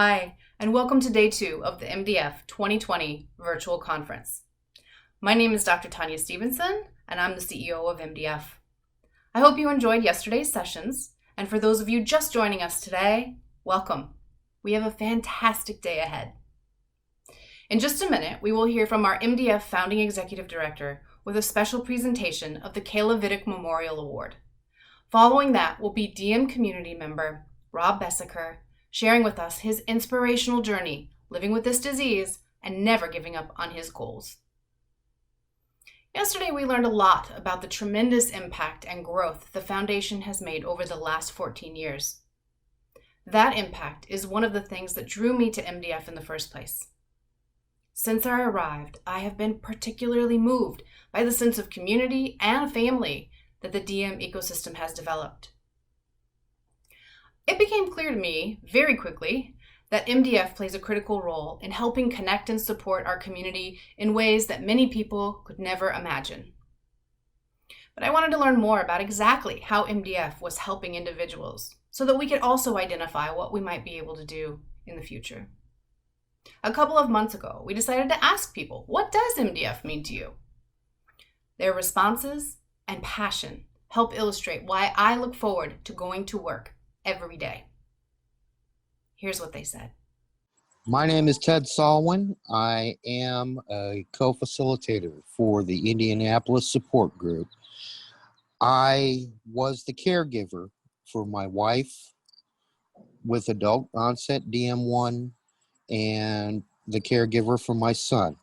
Hi, and welcome to day 2 of the MDF 2020 virtual conference. My name is Dr. Tanya Stevenson, and I'm the CEO of MDF. I hope you enjoyed yesterday's sessions, and for those of you just joining us today, welcome. We have a fantastic day ahead. In just a minute, we will hear from our MDF Founding Executive Director with a special presentation of the Kayla Vittek Memorial Award. Following that will be DM community member Rob Besecker sharing with us his inspirational journey living with this disease and never giving up on his goals. Yesterday, we learned a lot about the tremendous impact and growth the foundation has made over the last 14 years. That impact is one of the things that drew me to MDF in the first place. Since I arrived, I have been particularly moved by the sense of community and family that the DM ecosystem has developed. It became clear to me very quickly that MDF plays a critical role in helping connect and support our community in ways that many people could never imagine. But I wanted to learn more about exactly how MDF was helping individuals so that we could also identify what we might be able to do in the future. A couple of months ago, we decided to ask people, what does MDF mean to you? Their responses and passion help illustrate why I look forward to going to work every day. Here's what they said. My name is Ted Salwin. I am a co-facilitator for the Indianapolis Support Group. I was the caregiver for my wife with adult onset DM1 and the caregiver for my son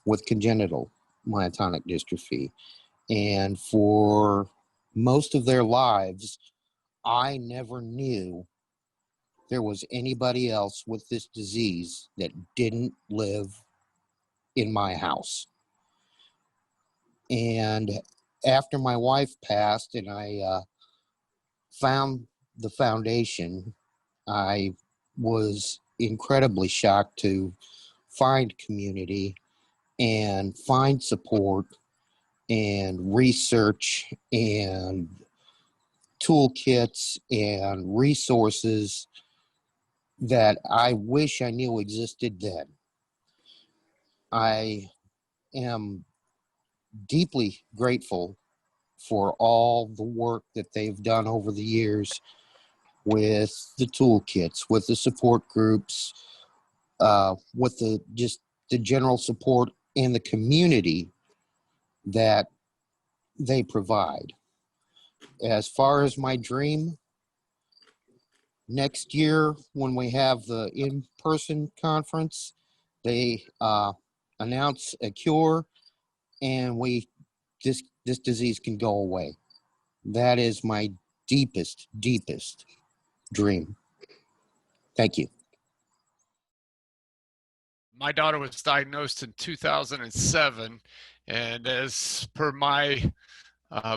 with congenital myotonic dystrophy. And for most of their lives, I never knew there was anybody else with this disease that didn't live in my house. And after my wife passed and I found the foundation, I was incredibly shocked to find community and find support and research and toolkits and resources that I wish I knew existed then. I am deeply grateful for all the work that they've done over the years with the toolkits, with the support groups, with the general support and the community that they provide. As far as my dream, next year when we have the in-person conference, they announce a cure and this disease can go away. That is my deepest dream. Thank you. My daughter was diagnosed in 2007, and as per my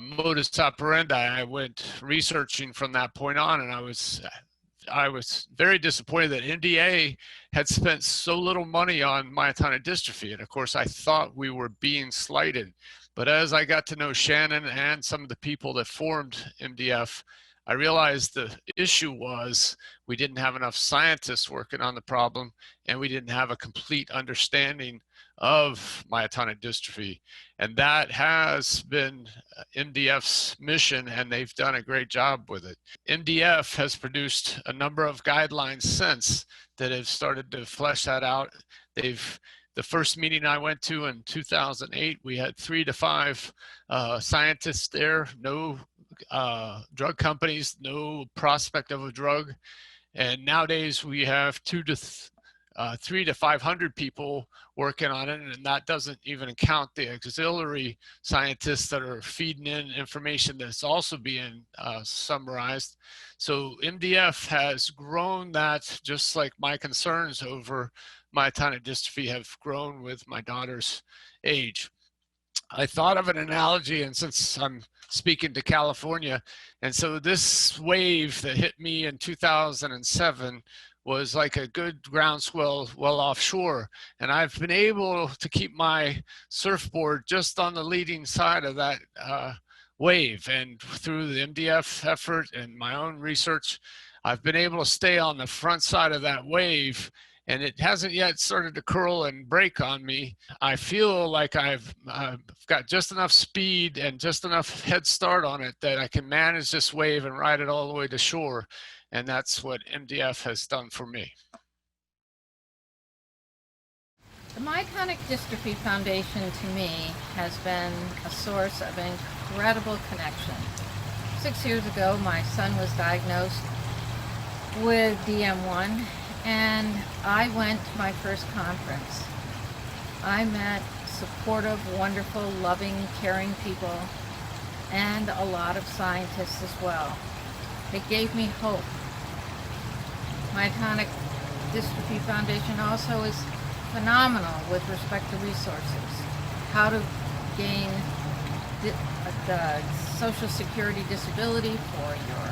modus operandi, I went researching from that point on, and I was very disappointed that NDA had spent so little money on myotonic dystrophy. And of course, I thought we were being slighted. But as I got to know Shannon and some of the people that formed MDF, I realized the issue was we didn't have enough scientists working on the problem, and we didn't have a complete understanding of myotonic dystrophy. And that has been MDF's mission, and they've done a great job with it. MDF has produced a number of guidelines since that have started to flesh that out. The first meeting I went to in 2008, we had 3 to 5 scientists there, no drug companies, no prospect of a drug. And nowadays we have 3 to 500 people working on it, and that doesn't even count the auxiliary scientists that are feeding in information that's also being summarized. So MDF has grown that, just like my concerns over myotonic dystrophy have grown with my daughter's age. I thought of an analogy, and since I'm speaking to California, and so this wave that hit me in 2007 was like a good groundswell well offshore. And I've been able to keep my surfboard just on the leading side of that wave. And through the MDF effort and my own research, I've been able to stay on the front side of that wave, and it hasn't yet started to curl and break on me. I feel like I've got just enough speed and just enough head start on it that I can manage this wave and ride it all the way to shore. And that's what MDF has done for me. The Myotonic Dystrophy Foundation to me has been a source of incredible connection. 6 years ago, my son was diagnosed with DM1, and I went to my first conference. I met supportive, wonderful, loving, caring people, and a lot of scientists as well. It gave me hope. Myotonic Dystrophy Foundation also is phenomenal with respect to resources. How to gain the Social Security disability for your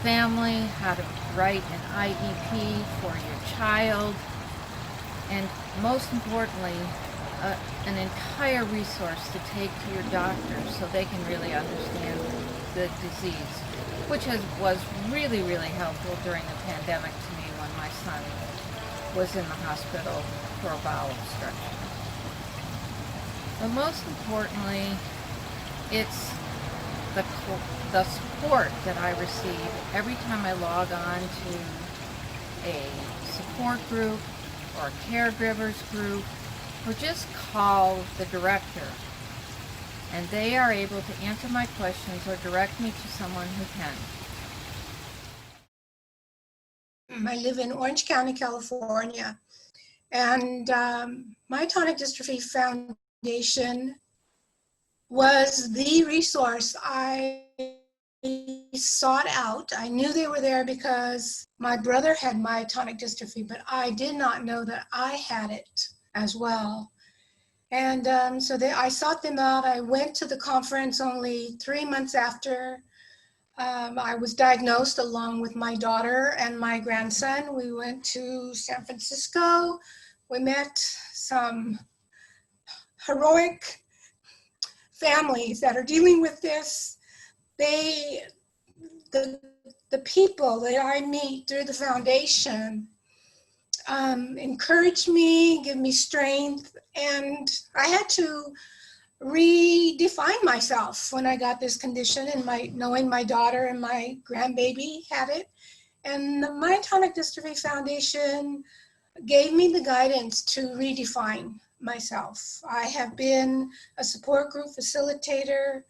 family, how to write an IEP for your child, and most importantly, an entire resource to take to your doctor so they can really understand the disease, which was really, really helpful during the pandemic to me when my son was in the hospital for a bowel obstruction. But most importantly, it's the support that I receive every time I log on to a support group or a caregivers group, or just call the director, and they are able to answer my questions or direct me to someone who can. I live in Orange County, California, and Myotonic Dystrophy Foundation was the resource I sought out. I knew they were there because my brother had myotonic dystrophy, but I did not know that I had it as well. And I sought them out. I went to the conference only 3 months after I was diagnosed, along with my daughter and my grandson. We went to San Francisco. We met some heroic families that are dealing with this. The people that I meet through the foundation encourage me, give me strength, and I had to redefine myself when I got this condition, and knowing my daughter and my grandbaby had it. And the Myotonic Dystrophy Foundation gave me the guidance to redefine myself. I have been a support group facilitator,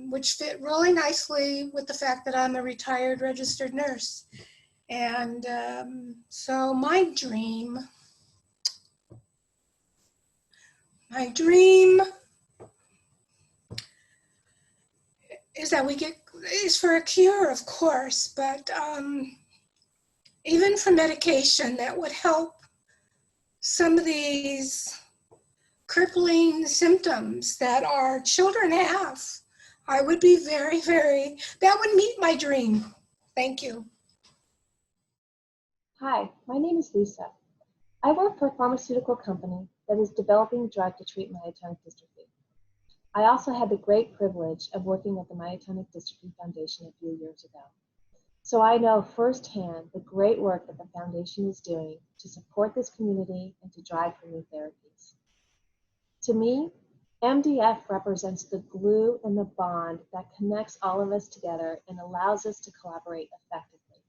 which fit really nicely with the fact that I'm a retired registered nurse. And so my dream is that is for a cure, of course, but even for medication that would help some of these crippling symptoms that our children have. I would be that would meet my dream. Thank you. Hi, my name is Lisa. I work for a pharmaceutical company that is developing a drug to treat myotonic dystrophy. I also had the great privilege of working at the Myotonic Dystrophy Foundation a few years ago. So I know firsthand the great work that the foundation is doing to support this community and to drive for new therapies. To me, MDF represents the glue and the bond that connects all of us together and allows us to collaborate effectively.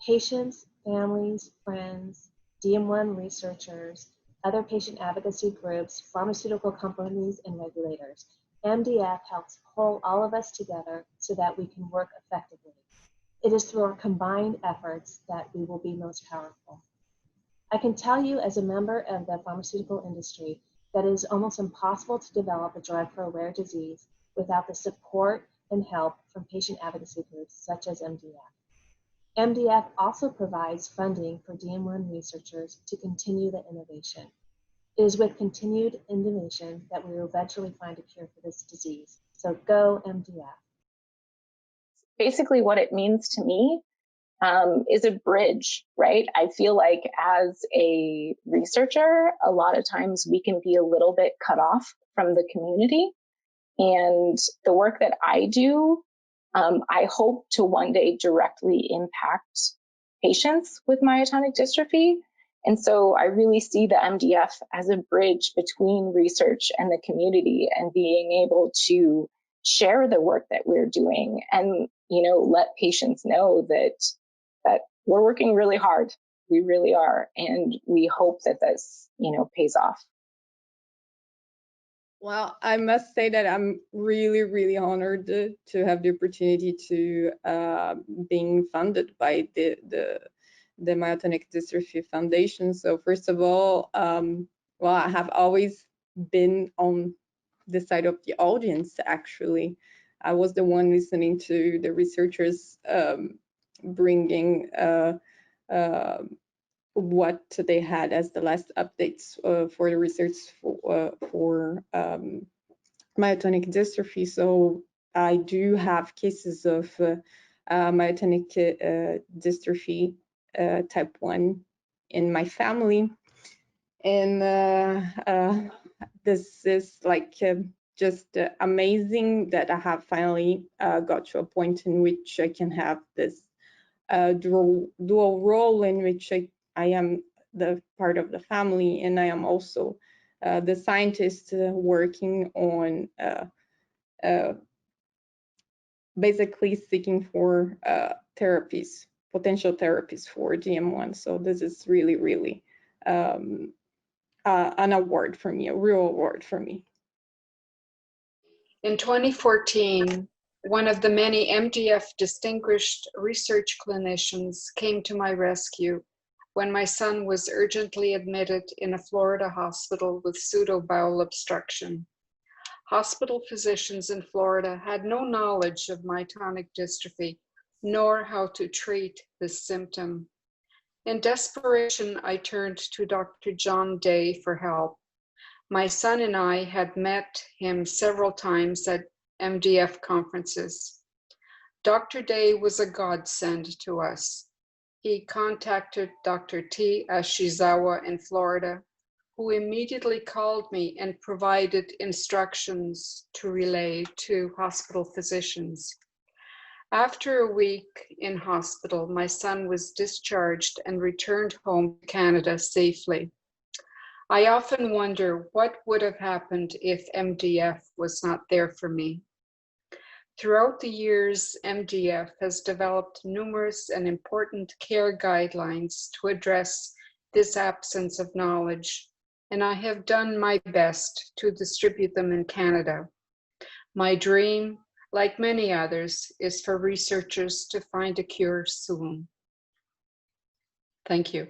Patients, families, friends, DM1 researchers, other patient advocacy groups, pharmaceutical companies, and regulators. MDF helps pull all of us together so that we can work effectively. It is through our combined efforts that we will be most powerful. I can tell you as a member of the pharmaceutical industry that it is almost impossible to develop a drug for a rare disease without the support and help from patient advocacy groups such as MDF. MDF also provides funding for DM1 researchers to continue the innovation. It is with continued innovation that we will eventually find a cure for this disease. So go MDF. Basically what it means to me is a bridge, right? I feel like as a researcher, a lot of times we can be a little bit cut off from the community. And the work that I do I hope to one day directly impact patients with myotonic dystrophy. And so I really see the MDF as a bridge between research and the community, and being able to share the work that we're doing and, let patients know that we're working really hard. We really are. And we hope that this, pays off. Well, I must say that I'm really, really honored to have the opportunity to being funded by the Myotonic Dystrophy Foundation. So first of all, I have always been on the side of the audience, actually. I was the one listening to the researchers bringing what they had as the last updates for the research for myotonic dystrophy. So I do have cases of myotonic dystrophy type 1 in my family. And this is like just amazing that I have finally got to a point in which I can have this dual role, in which I am the part of the family, and I am also the scientist working on basically seeking for therapies, potential therapies for DM1. So this is really, really an award for me, a real award for me. In 2014, one of the many MDF distinguished research clinicians came to my rescue when my son was urgently admitted in a Florida hospital with pseudo-bowel obstruction. Hospital physicians in Florida had no knowledge of myotonic dystrophy, nor how to treat this symptom. In desperation, I turned to Dr. John Day for help. My son and I had met him several times at MDF conferences. Dr. Day was a godsend to us. He contacted Dr. T. Ashizawa in Florida, who immediately called me and provided instructions to relay to hospital physicians. After a week in hospital, my son was discharged and returned home to Canada safely. I often wonder what would have happened if MDF was not there for me. Throughout the years, MDF has developed numerous and important care guidelines to address this absence of knowledge, and I have done my best to distribute them in Canada. My dream, like many others, is for researchers to find a cure soon. Thank you.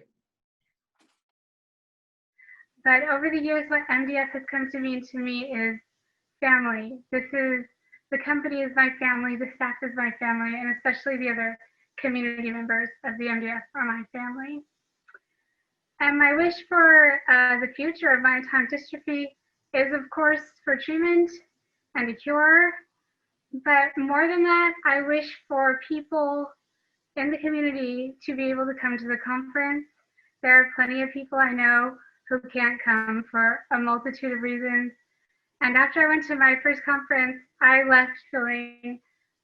But over the years, what MDF has come to mean to me is family. The company is my family, the staff is my family, and especially the other community members of the MDF are my family. And my wish for the future of myotonic dystrophy is, of course, for treatment and a cure. But more than that, I wish for people in the community to be able to come to the conference. There are plenty of people I know who can't come for a multitude of reasons. And after I went to my first conference, I left feeling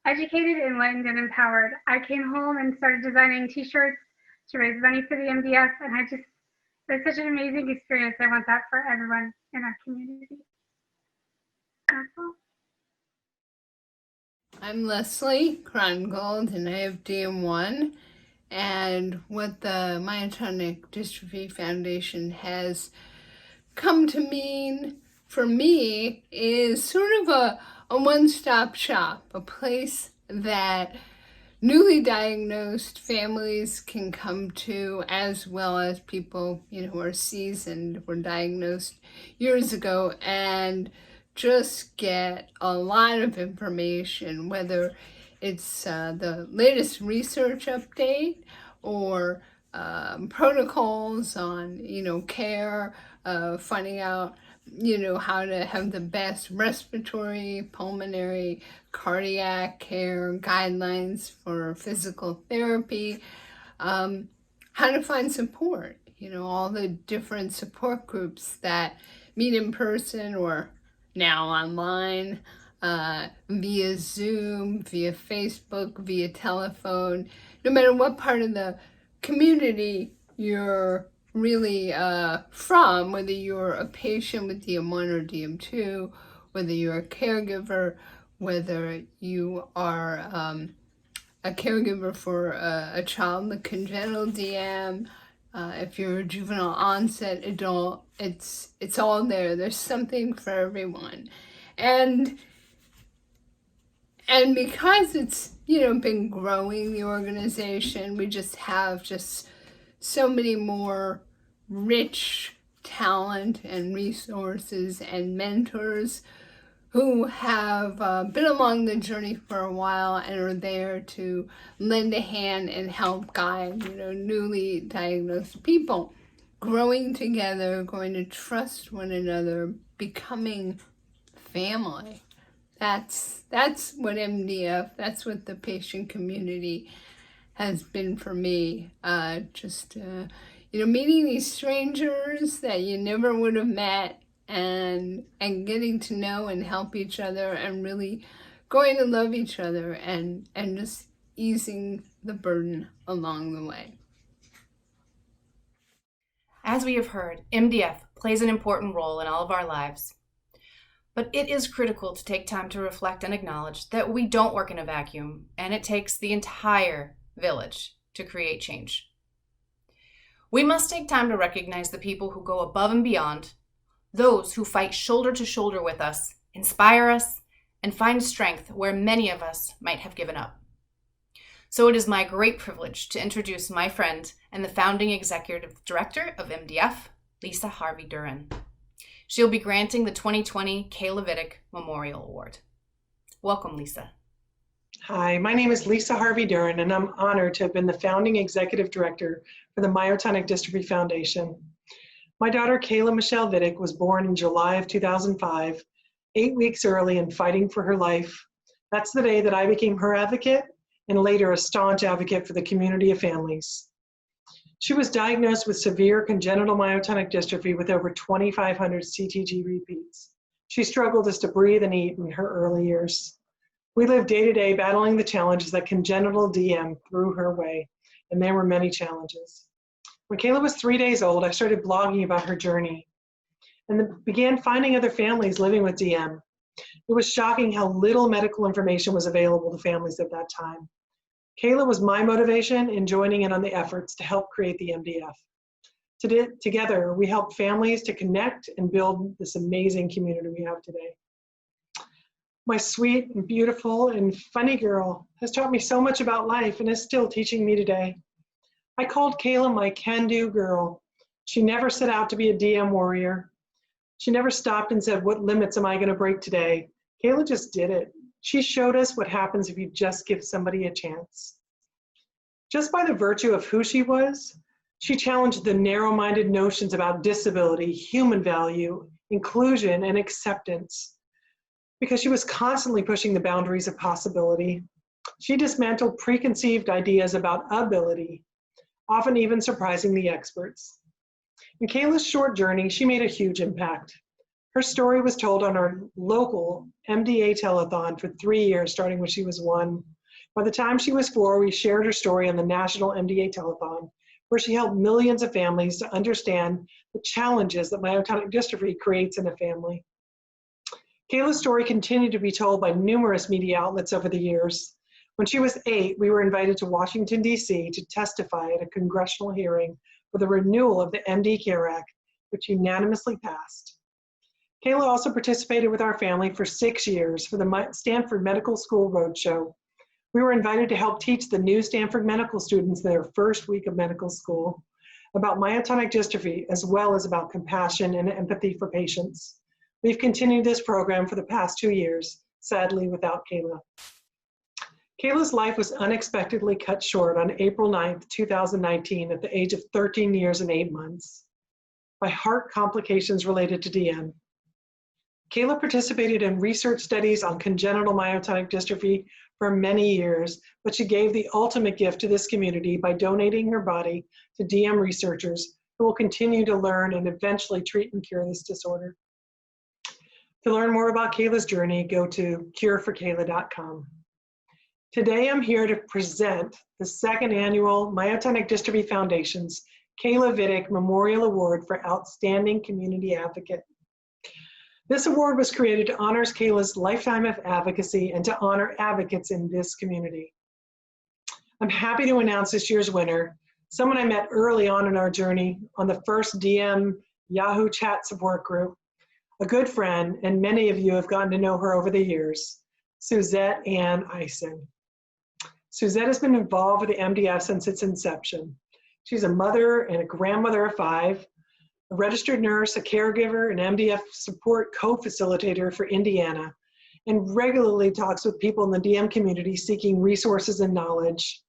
educated, enlightened, and empowered. I came home and started designing t-shirts to raise money for the MDF, and it was such an amazing experience. I want that for everyone in our community. That's all. I'm Leslie Krongold, and I have DM1. And what the Myotonic Dystrophy Foundation has come to mean for me is sort of a one-stop shop, a place that newly diagnosed families can come to, as well as people, who are seasoned, were diagnosed years ago, and just get a lot of information, whether it's the latest research update or protocols on, care, finding out, how to have the best respiratory, pulmonary, cardiac care, guidelines for physical therapy, how to find support, all the different support groups that meet in person or now online, via Zoom, via Facebook, via telephone, no matter what part of the community you're really from, whether you're a patient with DM1 or DM2, whether you're a caregiver, whether you are a caregiver for a child with congenital DM, if you're a juvenile onset adult, it's all there. There's something for everyone. And because it's, been growing, the organization, we just have so many more rich talent and resources and mentors who have been along the journey for a while and are there to lend a hand and help guide, newly diagnosed people, growing together, going to trust one another, becoming family. That's what MDF, that's what the patient community has been for me. Meeting these strangers that you never would have met, and getting to know and help each other, and really going to love each other, and just easing the burden along the way. As we have heard, MDF plays an important role in all of our lives. But it is critical to take time to reflect and acknowledge that we don't work in a vacuum, and it takes the entire village to create change. We must take time to recognize the people who go above and beyond, those who fight shoulder to shoulder with us, inspire us, and find strength where many of us might have given up. So it is my great privilege to introduce my friend and the founding executive director of MDF, Lisa Harvey-Duren. She'll be granting the 2020 Kayla Vittek Memorial Award. Welcome, Lisa. Hi, my name is Lisa Harvey-Duren, and I'm honored to have been the founding executive director for the Myotonic Dystrophy Foundation. My daughter, Kayla Michelle Vittek, was born in July of 2005, 8 weeks early and fighting for her life. That's the day that I became her advocate and later a staunch advocate for the community of families. She was diagnosed with severe congenital myotonic dystrophy with over 2,500 CTG repeats. She struggled just to breathe and eat in her early years. We lived day to day battling the challenges that congenital DM threw her way, and there were many challenges. When Kayla was 3 days old, I started blogging about her journey and began finding other families living with DM. It was shocking how little medical information was available to families at that time. Kayla was my motivation in joining in on the efforts to help create the MDF. Together, we helped families to connect and build this amazing community we have today. My sweet and beautiful and funny girl has taught me so much about life and is still teaching me today. I called Kayla my can-do girl. She never set out to be a DM warrior. She never stopped and said, what limits am I going to break today? Kayla just did it. She showed us what happens if you just give somebody a chance. Just by the virtue of who she was, she challenged the narrow-minded notions about disability, human value, inclusion, and acceptance. Because she was constantly pushing the boundaries of possibility. She dismantled preconceived ideas about ability, often even surprising the experts. In Kayla's short journey, she made a huge impact. Her story was told on our local MDA telethon for 3 years, starting when she was 1. By the time she was 4, we shared her story on the national MDA telethon, where she helped millions of families to understand the challenges that myotonic dystrophy creates in a family. Kayla's story continued to be told by numerous media outlets over the years. When she was 8, we were invited to Washington, D.C. to testify at a congressional hearing for the renewal of the MD Care Act, which unanimously passed. Kayla also participated with our family for 6 years for the Stanford Medical School Roadshow. We were invited to help teach the new Stanford medical students their first week of medical school about myotonic dystrophy, as well as about compassion and empathy for patients. We've continued this program for the past 2 years, sadly without Kayla. Kayla's life was unexpectedly cut short on April 9th, 2019 at the age of 13 years and 8 months by heart complications related to DM. Kayla participated in research studies on congenital myotonic dystrophy for many years, but she gave the ultimate gift to this community by donating her body to DM researchers who will continue to learn and eventually treat and cure this disorder. To learn more about Kayla's journey, go to cureforkayla.com. Today, I'm here to present the second annual Myotonic Dystrophy Foundation's Kayla Vittek Memorial Award for Outstanding Community Advocate. This award was created to honor Kayla's lifetime of advocacy and to honor advocates in this community. I'm happy to announce this year's winner, someone I met early on in our journey on the first DM Yahoo chat support group, a good friend, and many of you have gotten to know her over the years, Suzette and Eisen. Suzette has been involved with the MDF since its inception. She's a mother and a grandmother of 5, a registered nurse, a caregiver, an MDF support co-facilitator for Indiana, and regularly talks with people in the DM community seeking resources and knowledge.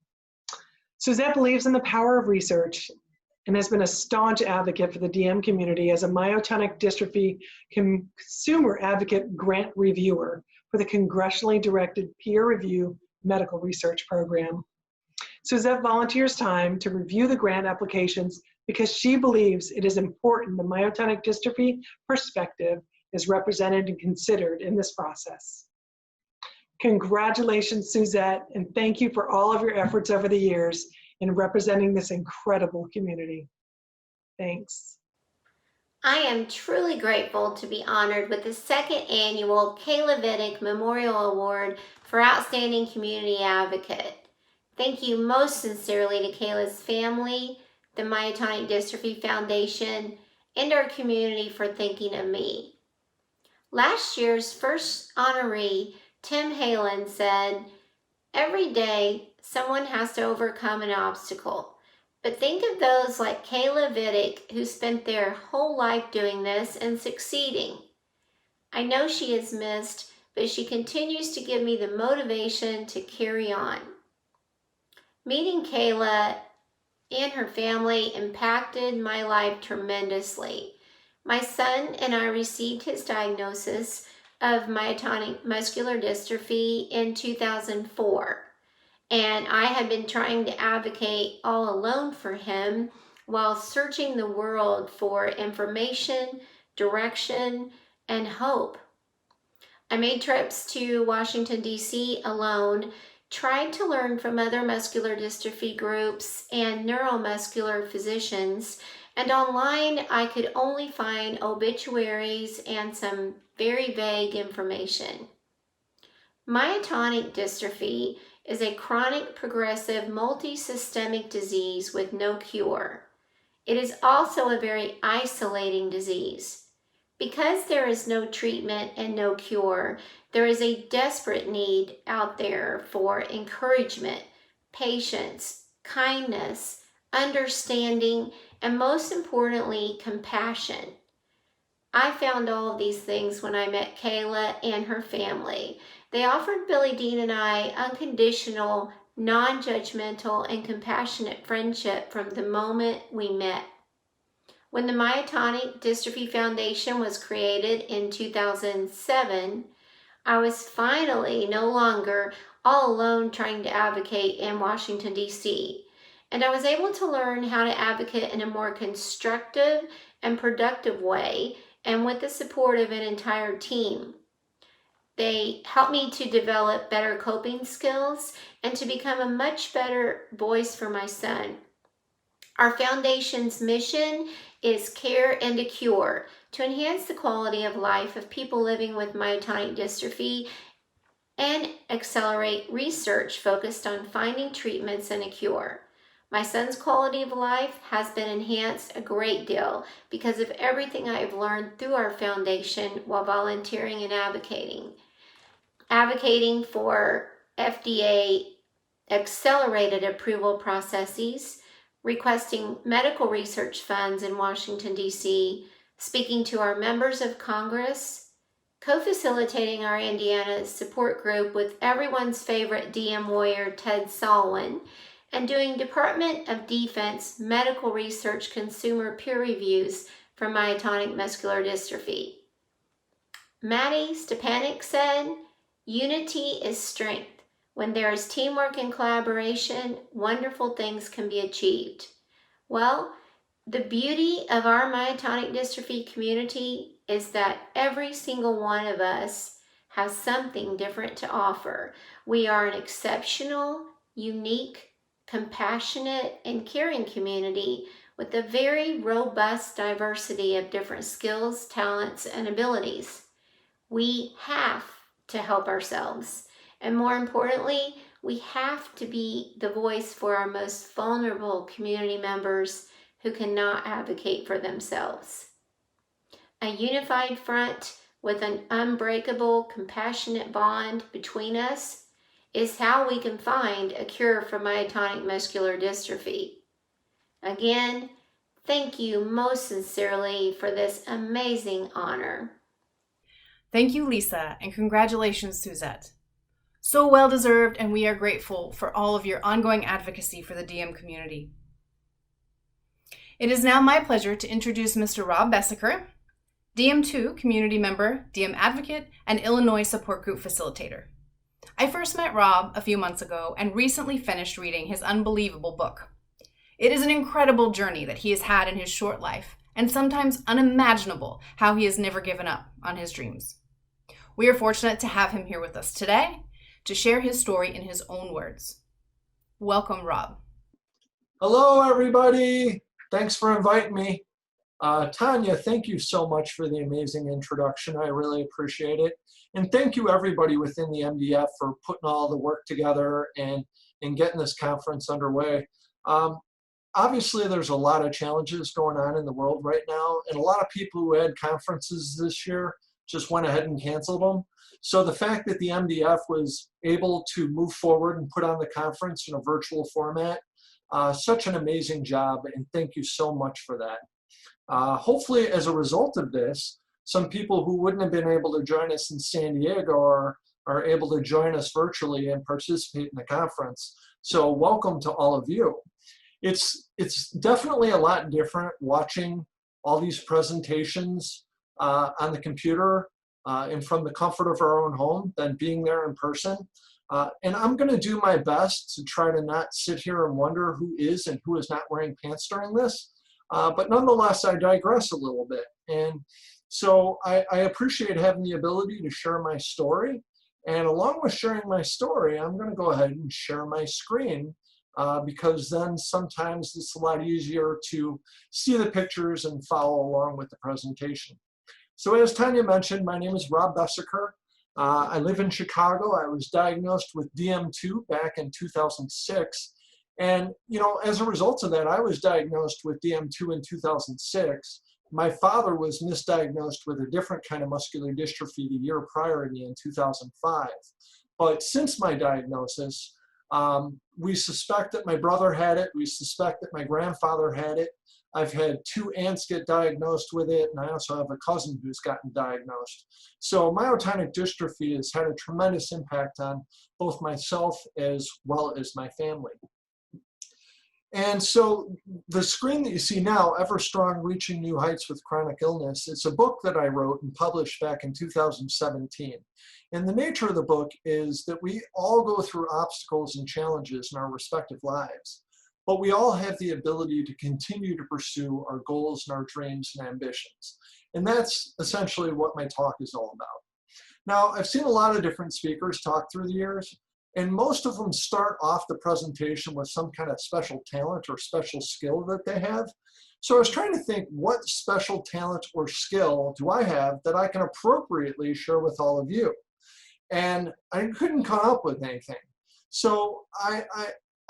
Suzette believes in the power of research and has been a staunch advocate for the DM community as a myotonic dystrophy consumer advocate grant reviewer for the congressionally directed peer review medical research program. Suzette volunteers time to review the grant applications because she believes it is important the myotonic dystrophy perspective is represented and considered in this process. Congratulations, Suzette, and thank you for all of your efforts over the years in representing this incredible community. Thanks. I am truly grateful to be honored with the second annual Kayla Vittek Memorial Award for Outstanding Community Advocate. Thank you most sincerely to Kayla's family, the Myotonic Dystrophy Foundation, and our community for thinking of me. Last year's first honoree, Tim Halen, said, "Every day, someone has to overcome an obstacle. But think of those like Kayla Vidic who spent their whole life doing this and succeeding. I know she is missed, but she continues to give me the motivation to carry on." Meeting Kayla and her family impacted my life tremendously. My son and I received his diagnosis of myotonic muscular dystrophy in 2004. And I had been trying to advocate all alone for him while searching the world for information, direction, and hope. I made trips to Washington, D.C. alone, tried to learn from other muscular dystrophy groups and neuromuscular physicians, and online I could only find obituaries and some very vague information. Myotonic dystrophy is a chronic, progressive, multi-systemic disease with no cure. It is also a very isolating disease. Because there is no treatment and no cure, there is a desperate need out there for encouragement, patience, kindness, understanding, and most importantly, compassion. I found all of these things when I met Kayla and her family. They offered Billy Dean and I unconditional, non-judgmental, and compassionate friendship from the moment we met. When the Myotonic Dystrophy Foundation was created in 2007, I was finally no longer all alone trying to advocate in Washington, D.C., and I was able to learn how to advocate in a more constructive and productive way and with the support of an entire team. They helped me to develop better coping skills and to become a much better voice for my son. Our foundation's mission is care and a cure to enhance the quality of life of people living with myotonic dystrophy and accelerate research focused on finding treatments and a cure. My son's quality of life has been enhanced a great deal because of everything I've learned through our foundation while volunteering and advocating. Advocating for FDA accelerated approval processes, requesting medical research funds in Washington, D.C., speaking to our members of Congress, co-facilitating our Indiana support group with everyone's favorite DM warrior, Ted Salwin, and doing Department of Defense medical research consumer peer reviews for myotonic muscular dystrophy. Maddie Stepanek said, "Unity is strength. When there is teamwork and collaboration, wonderful things can be achieved." Well, the beauty of our myotonic dystrophy community is that every single one of us has something different to offer. We are an exceptional, unique, compassionate, and caring community with a very robust diversity of different skills, talents, and abilities. We have to help ourselves. And more importantly, we have to be the voice for our most vulnerable community members who cannot advocate for themselves. A unified front with an unbreakable, compassionate bond between us is how we can find a cure for myotonic muscular dystrophy. Again, thank you most sincerely for this amazing honor. Thank you, Lisa, and congratulations, Suzette. So well deserved, and we are grateful for all of your ongoing advocacy for the DM community. It is now my pleasure to introduce Mr. Rob Besecker, DM2 community member, DM advocate, and Illinois support group facilitator. I first met Rob a few months ago and recently finished reading his unbelievable book. It is an incredible journey that he has had in his short life, and sometimes unimaginable how he has never given up on his dreams. We are fortunate to have him here with us today to share his story in his own words. Welcome, Rob. Hello, everybody. Thanks for inviting me. Tanya, thank you so much for the amazing introduction. I really appreciate it. And thank you, everybody within the MDF, for putting all the work together and getting this conference underway. Obviously, there's a lot of challenges going on in the world right now, and a lot of people who had conferences this year just went ahead and canceled them. So the fact that the MDF was able to move forward and put on the conference in a virtual format, such an amazing job, and thank you so much for that. Hopefully, as a result of this, some people who wouldn't have been able to join us in San Diego are able to join us virtually and participate in the conference. So welcome to all of you. It's definitely a lot different watching all these presentations on the computer and from the comfort of our own home than being there in person. And I'm going to do my best to try to not sit here and wonder who is and who is not wearing pants during this. But nonetheless, I digress a little bit. And so I appreciate having the ability to share my story. And along with sharing my story, I'm going to go ahead and share my screen because then sometimes it's a lot easier to see the pictures and follow along with the presentation. So as Tanya mentioned, my name is Rob Besecker. I live in Chicago. I was diagnosed with DM2 back in 2006. And, you know, as a result of that, I was diagnosed with DM2 in 2006. My father was misdiagnosed with a different kind of muscular dystrophy the year prior to me in 2005. But since my diagnosis, we suspect that my brother had it. We suspect that my grandfather had it. I've had 2 aunts get diagnosed with it, and I also have a cousin who's gotten diagnosed. So myotonic dystrophy has had a tremendous impact on both myself as well as my family. And so the screen that you see now, Ever Strong, Reaching New Heights with Chronic Illness, it's a book that I wrote and published back in 2017. And the nature of the book is that we all go through obstacles and challenges in our respective lives, but we all have the ability to continue to pursue our goals and our dreams and ambitions. And that's essentially what my talk is all about. Now, I've seen a lot of different speakers talk through the years, and most of them start off the presentation with some kind of special talent or special skill that they have. So I was trying to think, what special talent or skill do I have that I can appropriately share with all of you? And I couldn't come up with anything. So I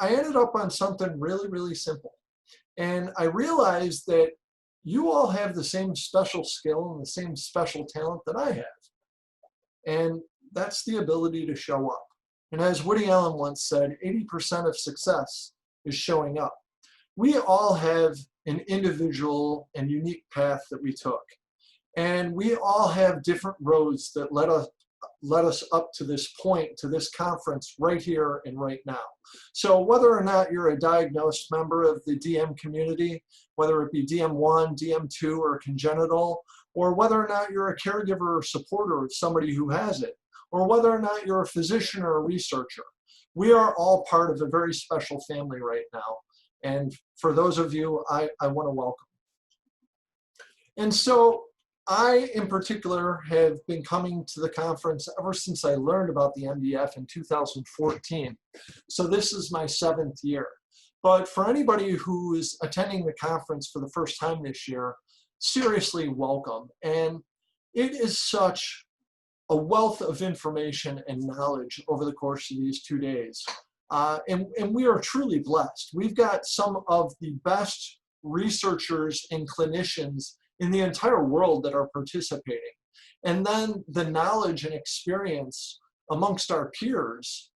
ended up on something really, really simple. And I realized that you all have the same special skill and the same special talent that I have. And that's the ability to show up. And as Woody Allen once said, 80% of success is showing up. We all have an individual and unique path that we took. And we all have different roads that led us up to this point, to this conference right here and right now. So whether or not you're a diagnosed member of the DM community, whether it be DM1, DM2, or congenital, or whether or not you're a caregiver or supporter of somebody who has it, or whether or not you're a physician or a researcher, we are all part of a very special family right now. And for those of you, I want to welcome. And so I, in particular, have been coming to the conference ever since I learned about the MDF in 2014. So this is my 7th year. But for anybody who is attending the conference for the first time this year, seriously welcome. And it is such a wealth of information and knowledge over the course of these 2 days. And we are truly blessed. We've got some of the best researchers and clinicians in the entire world that are participating. And then the knowledge and experience amongst our peers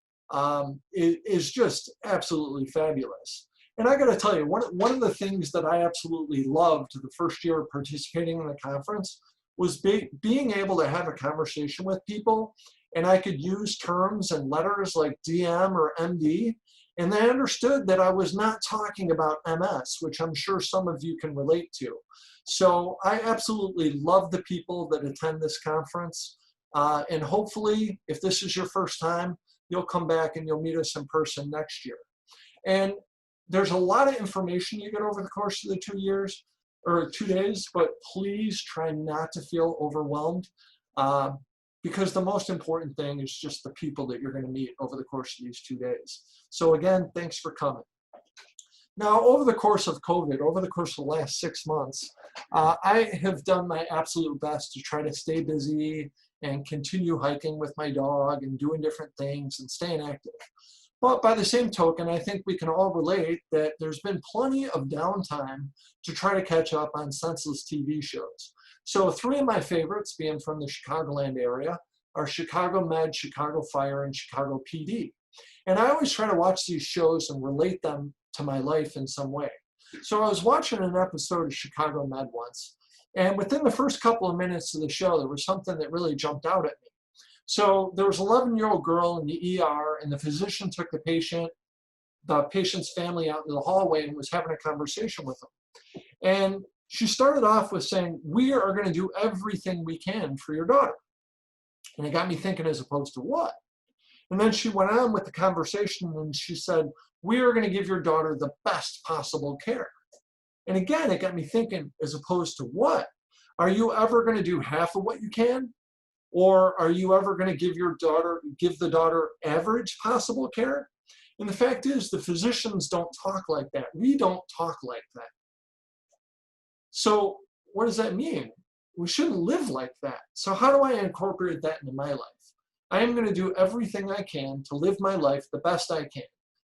is just absolutely fabulous. And I got to tell you, one of the things that I absolutely loved the first year of participating in the conference was being able to have a conversation with people, and I could use terms and letters like DM or MD, and they understood that I was not talking about MS, which I'm sure some of you can relate to. So I absolutely love the people that attend this conference, and hopefully, if this is your first time, you'll come back and you'll meet us in person next year. And there's a lot of information you get over the course of the 2 years, or 2 days, but please try not to feel overwhelmed, because the most important thing is just the people that you're going to meet over the course of these 2 days. So again, thanks for coming. Now, over the course of COVID, over the course of the last 6 months, I have done my absolute best to try to stay busy and continue hiking with my dog and doing different things and staying active. But by the same token, I think we can all relate that there's been plenty of downtime to try to catch up on senseless TV shows. So 3 of my favorites, being from the Chicagoland area, are Chicago Med, Chicago Fire, and Chicago PD. And I always try to watch these shows and relate them to my life in some way. So I was watching an episode of Chicago Med once, and within the first couple of minutes of the show, there was something that really jumped out at me. So there was an 11-year-old girl in the ER, and the physician took the patient's family out into the hallway and was having a conversation with them. And she started off with saying, "We are going to do everything we can for your daughter." And it got me thinking, as opposed to what? And then she went on with the conversation and she said, "We are going to give your daughter the best possible care." And again, it got me thinking, as opposed to what? Are you ever going to do half of what you can? Or are you ever going to give the daughter average possible care? And the fact is, the physicians don't talk like that. We don't talk like that. So what does that mean? We shouldn't live like that. So how do I incorporate that into my life? I am going to do everything I can to live my life the best I can,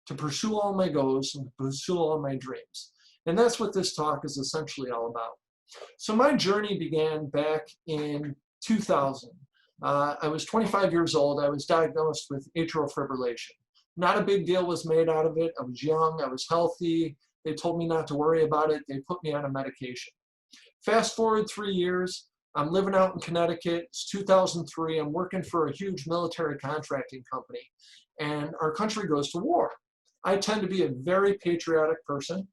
to pursue all my goals and to pursue all my dreams. And that's what this talk is essentially all about. So my journey began back in 2000. I was 25 years old. I was diagnosed with atrial fibrillation. Not a big deal was made out of it. I was young. I was healthy. They told me not to worry about it. They put me on a medication. Fast forward 3 years. I'm living out in Connecticut. It's 2003. I'm working for a huge military contracting company, and our country goes to war. I tend to be a very patriotic person.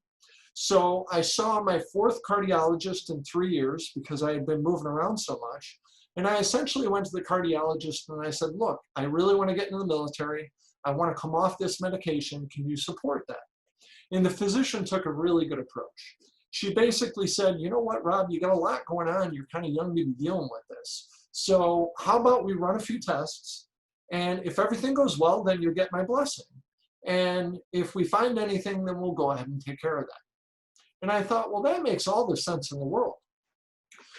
So I saw my 4th cardiologist in 3 years because I had been moving around so much. And I essentially went to the cardiologist and I said, "Look, I really want to get into the military. I want to come off this medication. Can you support that?" And the physician took a really good approach. She basically said, "You know what, Rob, you got a lot going on. You're kind of young to be dealing with this. So how about we run a few tests? And if everything goes well, then you get my blessing. And if we find anything, then we'll go ahead and take care of that." And I thought, well, that makes all the sense in the world.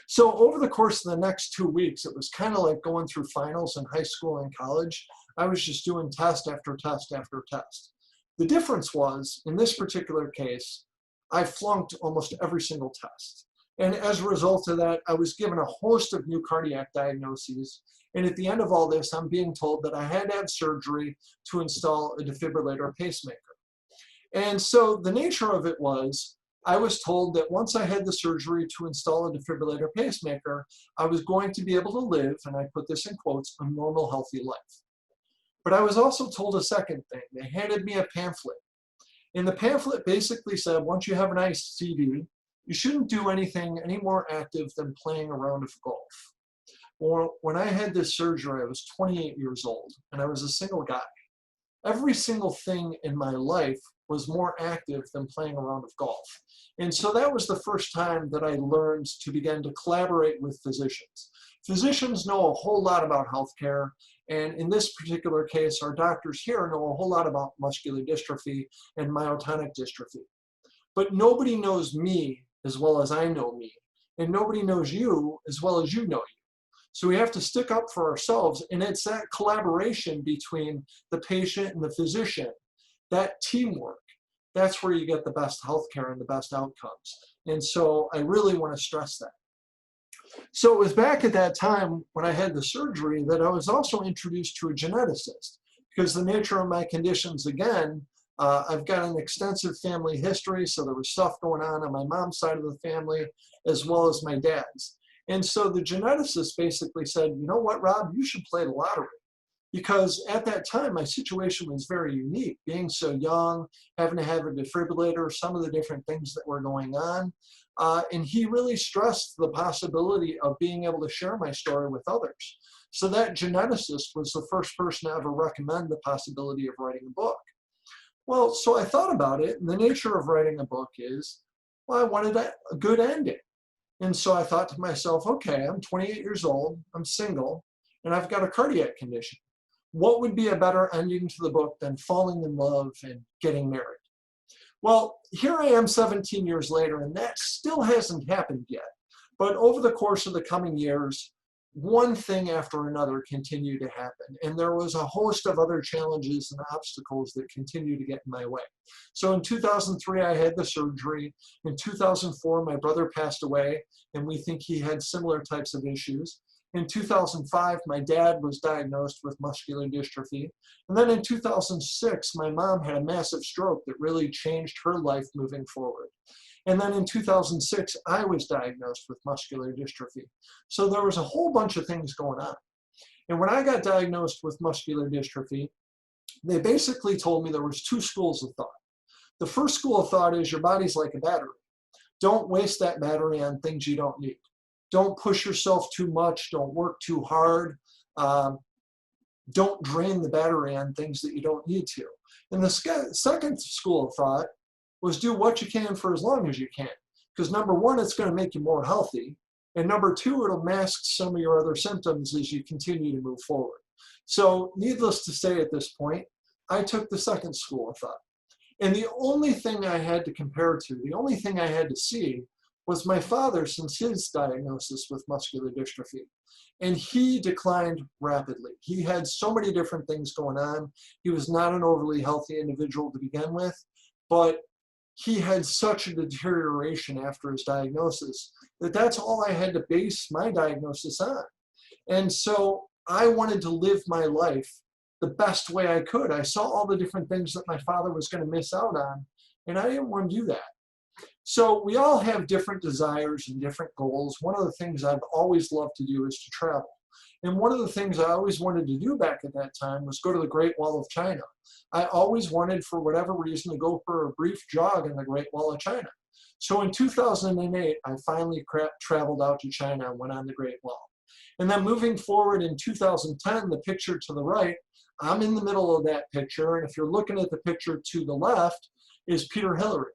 So over the course of the next 2 weeks, it was kind of like going through finals in high school and college. I was just doing test after test after test. The difference was, in this particular case, I flunked almost every single test. And as a result of that, I was given a host of new cardiac diagnoses. And at the end of all this, I'm being told that I had to have surgery to install a defibrillator pacemaker. And so the nature of it was, I was told that once I had the surgery to install a defibrillator pacemaker, I was going to be able to live, and I put this in quotes, a normal, healthy life. But I was also told a second thing. They handed me a pamphlet. And the pamphlet basically said, once you have an ICD, you shouldn't do anything any more active than playing a round of golf. Or when I had this surgery, I was 28 years old, and I was a single guy. Every single thing in my life was more active than playing a round of golf. And so that was the first time that I learned to begin to collaborate with physicians. Physicians know a whole lot about healthcare, and in this particular case, our doctors here know a whole lot about muscular dystrophy and myotonic dystrophy. But nobody knows me as well as I know me, and nobody knows you as well as you know you. So we have to stick up for ourselves, and it's that collaboration between the patient and the physician, that teamwork, that's where you get the best healthcare and the best outcomes. And so I really want to stress that. So it was back at that time when I had the surgery that I was also introduced to a geneticist, because the nature of my conditions, again, I've got an extensive family history, so there was stuff going on my mom's side of the family as well as my dad's. And so the geneticist basically said, you know what, Rob, you should play the lottery. Because at that time, my situation was very unique, being so young, having to have a defibrillator, some of the different things that were going on. And he really stressed the possibility of being able to share my story with others. So that geneticist was the first person to ever recommend the possibility of writing a book. Well, so I thought about it, and the nature of writing a book is, well, I wanted a good ending. And so I thought to myself, okay, I'm 28 years old, I'm single, and I've got a cardiac condition. What would be a better ending to the book than falling in love and getting married? Well, here I am 17 years later, and that still hasn't happened yet. But over the course of the coming years, one thing after another continued to happen. And there was a host of other challenges and obstacles that continued to get in my way. So in 2003, I had the surgery. In 2004, my brother passed away, and we think he had similar types of issues. In 2005, my dad was diagnosed with muscular dystrophy. And then in 2006, my mom had a massive stroke that really changed her life moving forward. And then in 2006, I was diagnosed with muscular dystrophy. So there was a whole bunch of things going on. And when I got diagnosed with muscular dystrophy, they basically told me there was two schools of thought. The first school of thought is your body's like a battery. Don't waste that battery on things you don't need. Don't push yourself too much. Don't work too hard. Don't drain the battery on things that you don't need to. And the second school of thought was do what you can for as long as you can. Because number one, it's going to make you more healthy. And number two, it'll mask some of your other symptoms as you continue to move forward. So needless to say at this point, I took the second school of thought. And the only thing I had to compare to, the only thing I had to see was my father since his diagnosis with muscular dystrophy. And he declined rapidly. He had so many different things going on. He was not an overly healthy individual to begin with, but he had such a deterioration after his diagnosis that that's all I had to base my diagnosis on. And so I wanted to live my life the best way I could. I saw all the different things that my father was going to miss out on, and I didn't want to do that. So we all have different desires and different goals. One of the things I've always loved to do is to travel. And one of the things I always wanted to do back at that time was go to the Great Wall of China. I always wanted, for whatever reason, to go for a brief jog in the Great Wall of China. So in 2008, I finally traveled out to China and went on the Great Wall. And then moving forward in 2010, the picture to the right, I'm in the middle of that picture. And if you're looking at the picture to the left is Peter Hillary.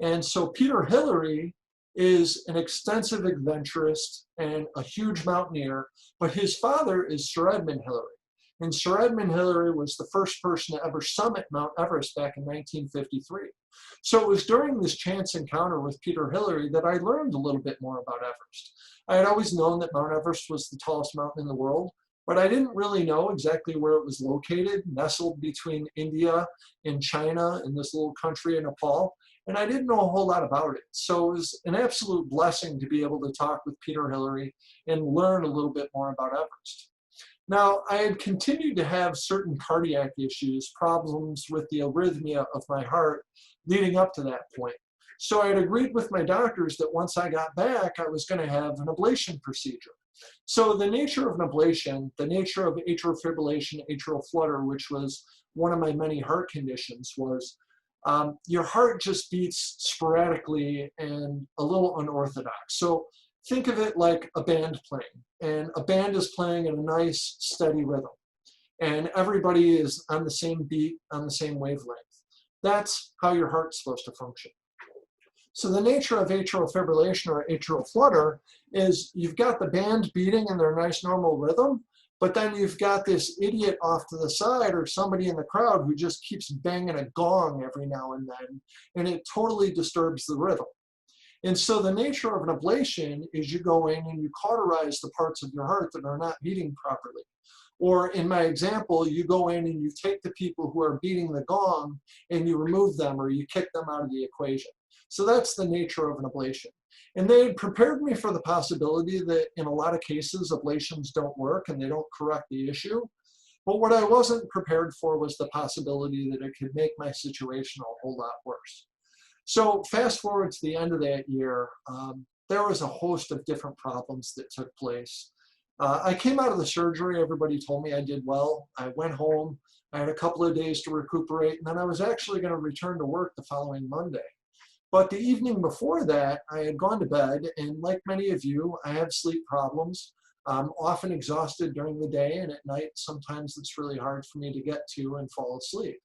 And so Peter Hillary is an extensive adventurist and a huge mountaineer, but his father is Sir Edmund Hillary. And Sir Edmund Hillary was the first person to ever summit Mount Everest back in 1953. So it was during this chance encounter with Peter Hillary that I learned a little bit more about Everest. I had always known that Mount Everest was the tallest mountain in the world, but I didn't really know exactly where it was located, nestled between India and China in this little country in Nepal. And I didn't know a whole lot about it. So it was an absolute blessing to be able to talk with Peter Hillary and learn a little bit more about Everest. Now, I had continued to have certain cardiac issues, problems with the arrhythmia of my heart leading up to that point. So I had agreed with my doctors that once I got back, I was going to have an ablation procedure. So the nature of an ablation, the nature of atrial fibrillation, atrial flutter, which was one of my many heart conditions, was your heart just beats sporadically and a little unorthodox. So think of it like a band playing, and a band is playing in a nice steady rhythm, and everybody is on the same beat, on the same wavelength. That's how your heart's supposed to function. So the nature of atrial fibrillation or atrial flutter is you've got the band beating in their nice normal rhythm, but then you've got this idiot off to the side or somebody in the crowd who just keeps banging a gong every now and then, and it totally disturbs the rhythm. And so the nature of an ablation is you go in and you cauterize the parts of your heart that are not beating properly. Or in my example, you go in and you take the people who are beating the gong and you remove them or you kick them out of the equation. So that's the nature of an ablation. And they had prepared me for the possibility that in a lot of cases, ablations don't work and they don't correct the issue. But what I wasn't prepared for was the possibility that it could make my situation a whole lot worse. So fast forward to the end of that year, there was a host of different problems that took place. I came out of the surgery, everybody told me I did well. I went home, I had a couple of days to recuperate, and then I was actually going to return to work the following Monday. But the evening before that, I had gone to bed, and like many of you, I have sleep problems. I'm often exhausted during the day, and at night, sometimes it's really hard for me to get to and fall asleep.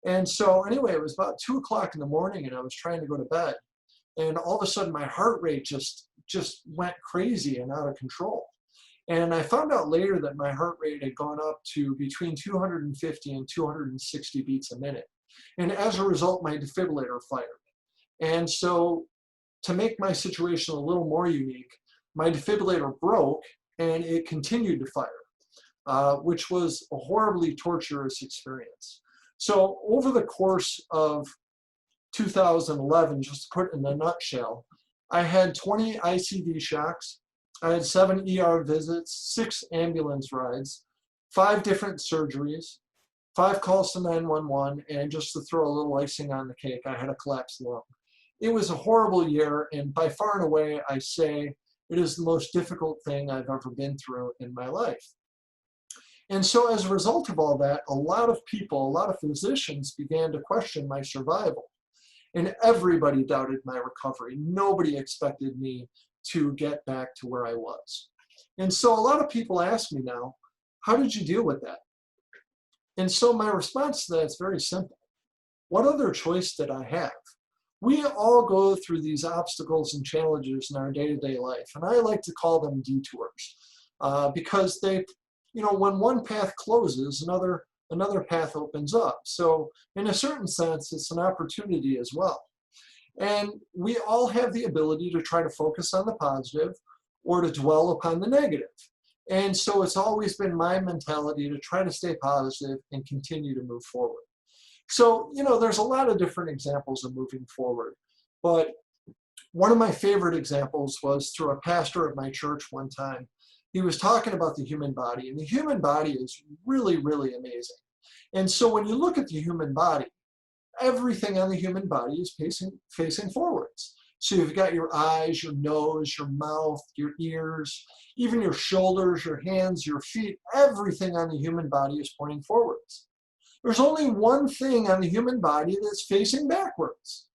And so anyway, it was about 2 o'clock in the morning, and I was trying to go to bed. And all of a sudden, my heart rate just went crazy and out of control. And I found out later that my heart rate had gone up to between 250 and 260 beats a minute. And as a result, my defibrillator fired. And so to make my situation a little more unique, my defibrillator broke and it continued to fire, which was a horribly torturous experience. So over the course of 2011, just to put it in a nutshell, I had 20 ICD shocks. I had 7 ER visits, 6 ambulance rides, 5 different surgeries, 5 calls to 911, and just to throw a little icing on the cake, I had a collapsed lung. It was a horrible year, and by far and away, I say it is the most difficult thing I've ever been through in my life. And so as a result of all that, a lot of people, a lot of physicians began to question my survival. And everybody doubted my recovery. Nobody expected me to get back to where I was. And so a lot of people ask me now, how did you deal with that? And so my response to that is very simple. What other choice did I have? We all go through these obstacles and challenges in our day-to-day life, and I like to call them detours because they, when one path closes, another path opens up. So in a certain sense, it's an opportunity as well. And we all have the ability to try to focus on the positive or to dwell upon the negative. And so it's always been my mentality to try to stay positive and continue to move forward. So, there's a lot of different examples of moving forward. But one of my favorite examples was through a pastor at my church one time. He was talking about the human body, and the human body is really, really amazing. And so when you look at the human body, everything on the human body is facing forwards. So you've got your eyes, your nose, your mouth, your ears, even your shoulders, your hands, your feet, everything on the human body is pointing forwards. There's only one thing on the human body that's facing backwards,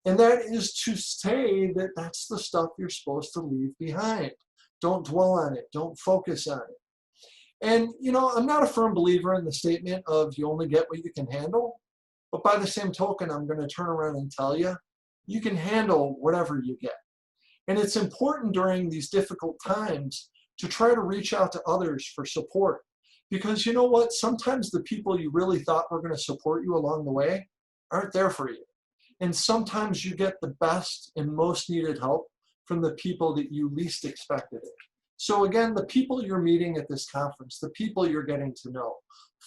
and that is to say that that's the stuff you're supposed to leave behind. Don't dwell on it. Don't focus on it. And, I'm not a firm believer in the statement of you only get what you can handle. But by the same token, I'm going to turn around and tell you, you can handle whatever you get. And it's important during these difficult times to try to reach out to others for support. Because you know what? Sometimes the people you really thought were going to support you along the way aren't there for you. And sometimes you get the best and most needed help from the people that you least expected it. So again, the people you're meeting at this conference, the people you're getting to know,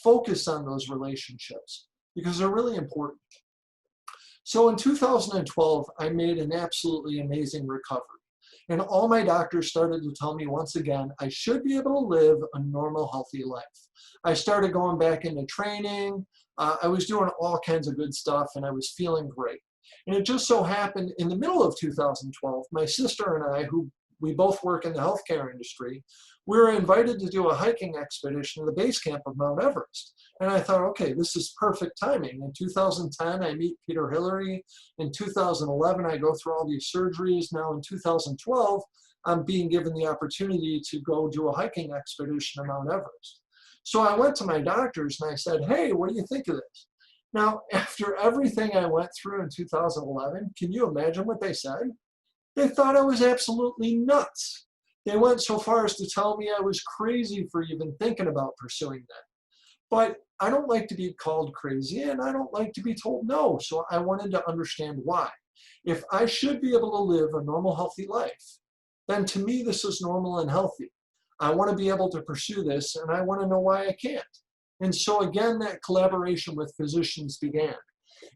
focus on those relationships because they're really important. So in 2012, I made an absolutely amazing recovery. And all my doctors started to tell me once again, I should be able to live a normal, healthy life. I started going back into training. I was doing all kinds of good stuff and I was feeling great. And it just so happened in the middle of 2012, my sister and I, who we both work in the healthcare industry, we were invited to do a hiking expedition to the base camp of Mount Everest. And I thought, okay, this is perfect timing. In 2010, I meet Peter Hillary. In 2011, I go through all these surgeries. Now in 2012, I'm being given the opportunity to go do a hiking expedition to Mount Everest. So I went to my doctors and I said, hey, what do you think of this? Now, after everything I went through in 2011, can you imagine what they said? They thought I was absolutely nuts. They went so far as to tell me I was crazy for even thinking about pursuing that. But I don't like to be called crazy, and I don't like to be told no, so I wanted to understand why. If I should be able to live a normal, healthy life, then to me this is normal and healthy. I want to be able to pursue this, and I want to know why I can't. And so again, that collaboration with physicians began.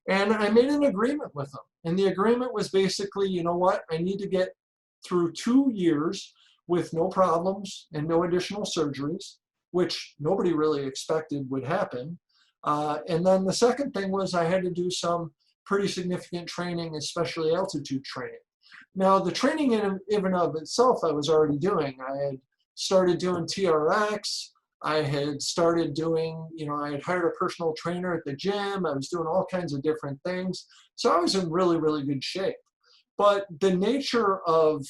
And I made an agreement with them. And the agreement was basically, you know what, I need to get through 2 years with no problems and no additional surgeries, which nobody really expected would happen. And then the second thing was I had to do some pretty significant training, especially altitude training. Now, the training in and of itself I was already doing. I had started doing TRX. I had started doing, I had hired a personal trainer at the gym. I was doing all kinds of different things. So I was in really, really good shape. But the nature of,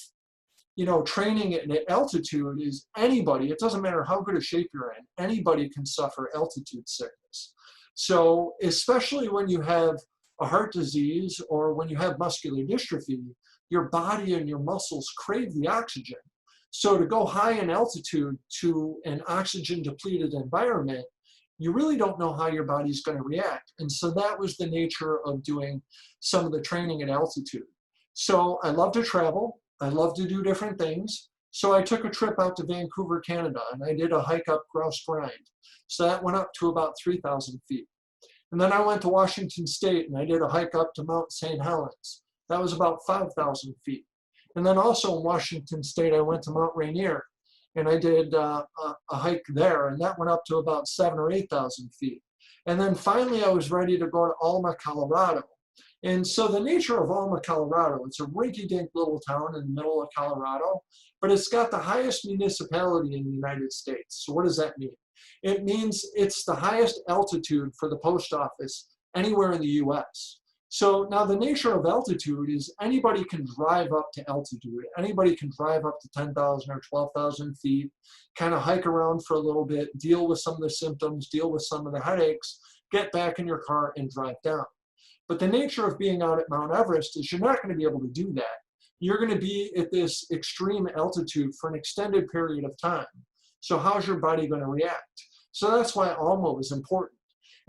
training at altitude is anybody, it doesn't matter how good a shape you're in, anybody can suffer altitude sickness. So especially when you have a heart disease or when you have muscular dystrophy, your body and your muscles crave the oxygen. So to go high in altitude to an oxygen depleted environment, you really don't know how your body's going to react. And so that was the nature of doing some of the training at altitude. So I love to travel. I love to do different things. So I took a trip out to Vancouver, Canada, and I did a hike up Grouse Grind. So that went up to about 3,000 feet. And then I went to Washington State and I did a hike up to Mount St. Helens. That was about 5,000 feet. And then also in Washington State, I went to Mount Rainier and I did a hike there, and that went up to about 7,000 or 8,000 feet. And then finally, I was ready to go to Alma, Colorado. And so the nature of Alma, Colorado, it's a rinky-dink little town in the middle of Colorado, but it's got the highest municipality in the United States. So what does that mean? It means it's the highest altitude for the post office anywhere in the US. So now the nature of altitude is anybody can drive up to altitude. Anybody can drive up to 10,000 or 12,000 feet, kind of hike around for a little bit, deal with some of the symptoms, deal with some of the headaches, get back in your car and drive down. But the nature of being out at Mount Everest is you're not going to be able to do that. You're going to be at this extreme altitude for an extended period of time. So how's your body going to react? So that's why Alma was important.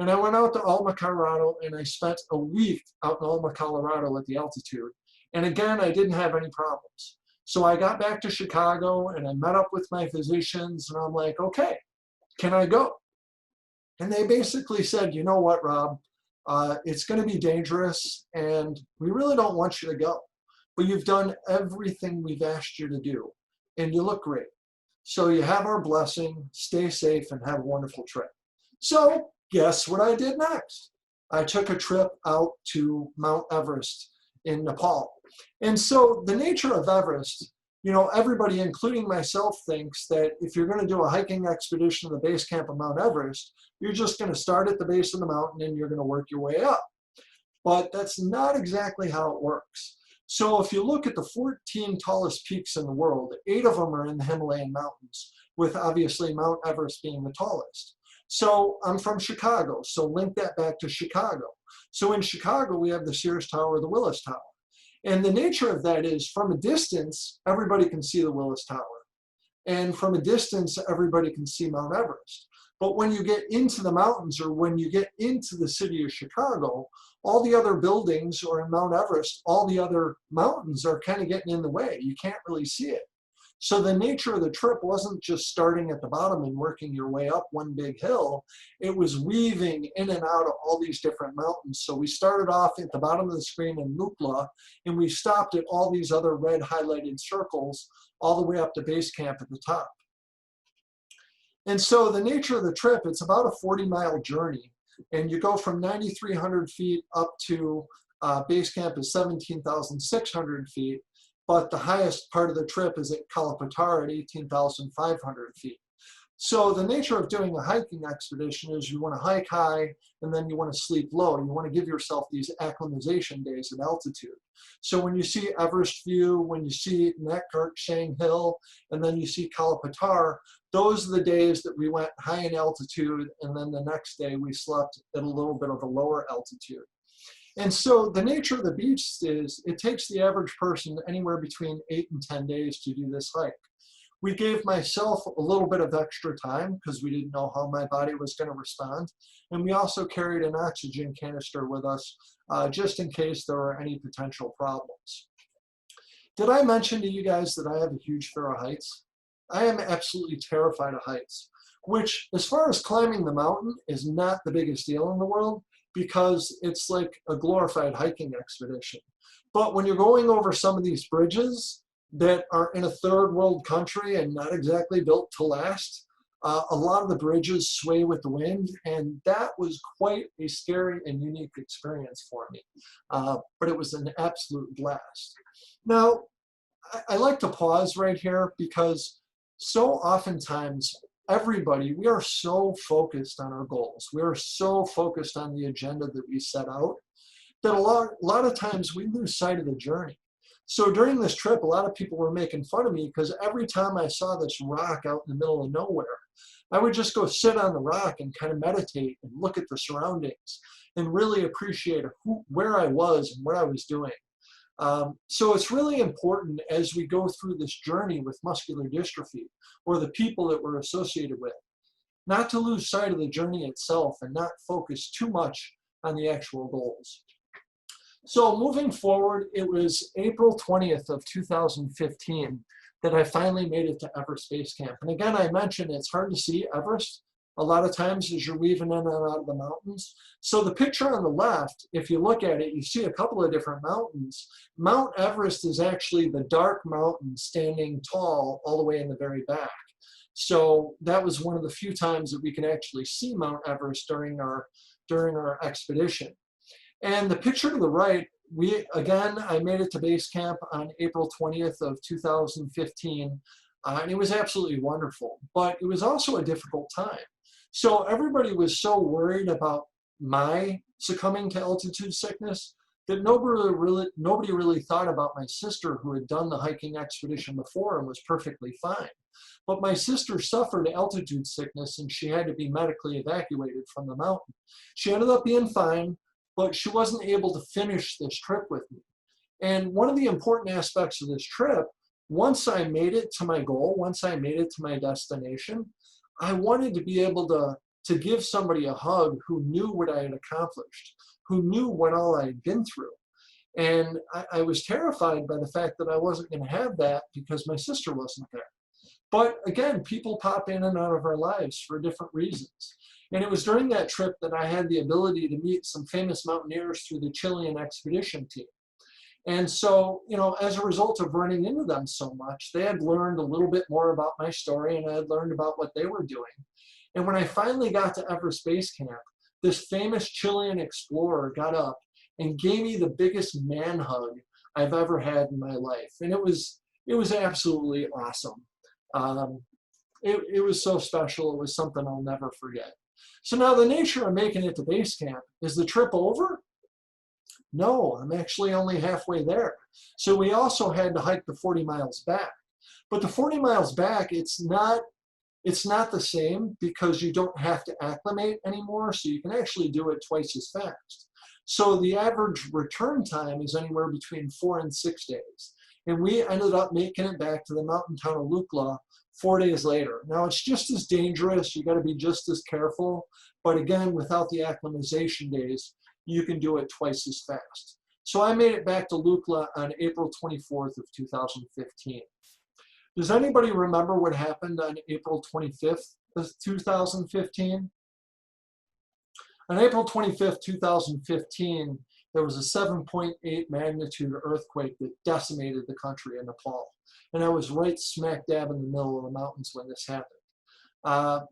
And I went out to Alma, Colorado, and I spent a week out in Alma, Colorado at the altitude. And again, I didn't have any problems. So I got back to Chicago and I met up with my physicians and I'm like, okay, can I go? And they basically said, you know what, Rob, it's going to be dangerous and we really don't want you to go. But you've done everything we've asked you to do and you look great. So you have our blessing, stay safe and have a wonderful trip. So guess what I did next? I took a trip out to Mount Everest in Nepal. And so the nature of Everest, everybody, including myself, thinks that if you're going to do a hiking expedition to the base camp of Mount Everest, you're just going to start at the base of the mountain and you're going to work your way up. But that's not exactly how it works. So if you look at the 14 tallest peaks in the world, 8 of them are in the Himalayan mountains, with obviously Mount Everest being the tallest. So I'm from Chicago, so link that back to Chicago. So in Chicago, we have the Sears Tower, the Willis Tower. And the nature of that is from a distance, everybody can see the Willis Tower. And from a distance, everybody can see Mount Everest. But when you get into the mountains or when you get into the city of Chicago, all the other buildings or in Mount Everest, all the other mountains are kind of getting in the way. You can't really see it. So the nature of the trip wasn't just starting at the bottom and working your way up one big hill. It was weaving in and out of all these different mountains. So we started off at the bottom of the screen in Lukla, and we stopped at all these other red highlighted circles all the way up to base camp at the top. And so the nature of the trip, it's about a 40-mile journey. And you go from 9,300 feet up to base camp is 17,600 feet. But the highest part of the trip is at Kalapatara at 18,500 feet. So the nature of doing a hiking expedition is you want to hike high and then you want to sleep low. You want to give yourself these acclimatization days at altitude. So when you see Everest View, when you see Shang Hill, and then you see Kalapatar, those are the days that we went high in altitude, and then the next day we slept at a little bit of a lower altitude. And so the nature of the beach is it takes the average person anywhere between 8 and 10 days to do this hike. We gave myself a little bit of extra time because we didn't know how my body was going to respond. And we also carried an oxygen canister with us just in case there were any potential problems. Did I mention to you guys that I have a huge fear of heights? I am absolutely terrified of heights, which as far as climbing the mountain is not the biggest deal in the world because it's like a glorified hiking expedition. But when you're going over some of these bridges that are in a third world country and not exactly built to last, a lot of the bridges sway with the wind, and that was quite a scary and unique experience for me. But it was an absolute blast. Now, I like to pause right here because so oftentimes we are so focused on our goals. We are so focused on the agenda that we set out that a lot of times we lose sight of the journey. So during this trip, a lot of people were making fun of me because every time I saw this rock out in the middle of nowhere, I would just go sit on the rock and kind of meditate and look at the surroundings and really appreciate where I was and what I was doing. So it's really important as we go through this journey with muscular dystrophy or the people that we're associated with, not to lose sight of the journey itself and not focus too much on the actual goals. So moving forward, it was April 20th of 2015 that I finally made it to Everest Base Camp. And again, I mentioned it's hard to see Everest a lot of times as you're weaving in and out of the mountains. So the picture on the left, if you look at it, you see a couple of different mountains. Mount Everest is actually the dark mountain standing tall all the way in the very back. So that was one of the few times that we can actually see Mount Everest during our expedition. And the picture to the right, I made it to base camp on April 20th of 2015, and it was absolutely wonderful, but it was also a difficult time. So everybody was so worried about my succumbing to altitude sickness that nobody really thought about my sister who had done the hiking expedition before and was perfectly fine. But my sister suffered altitude sickness and she had to be medically evacuated from the mountain. She ended up being fine, but she wasn't able to finish this trip with me. And one of the important aspects of this trip, once I made it to my goal, once I made it to my destination, I wanted to be able to give somebody a hug who knew what I had accomplished, who knew what all I had been through. And I was terrified by the fact that I wasn't going to have that because my sister wasn't there. But again, people pop in and out of our lives for different reasons. And it was during that trip that I had the ability to meet some famous mountaineers through the Chilean expedition team. And so, as a result of running into them so much, they had learned a little bit more about my story and I had learned about what they were doing. And when I finally got to Everest Base Camp, this famous Chilean explorer got up and gave me the biggest man hug I've ever had in my life. And it was absolutely awesome. It was so special. It was something I'll never forget. So now the nature of making it to base camp, is the trip over? No, I'm actually only halfway there. So we also had to hike the 40 miles back. But the 40 miles back, it's not the same because you don't have to acclimate anymore, so you can actually do it twice as fast. So the average return time is anywhere between 4 and 6 days. And we ended up making it back to the mountain town of Lukla 4 days later. Now it's just as dangerous, you gotta be just as careful, but again, without the acclimatization days, you can do it twice as fast. So I made it back to Lukla on April 24th of 2015. Does anybody remember what happened on April 25th of 2015? On April 25th, 2015, there was a 7.8 magnitude earthquake that decimated the country in Nepal. And I was right smack dab in the middle of the mountains when this happened.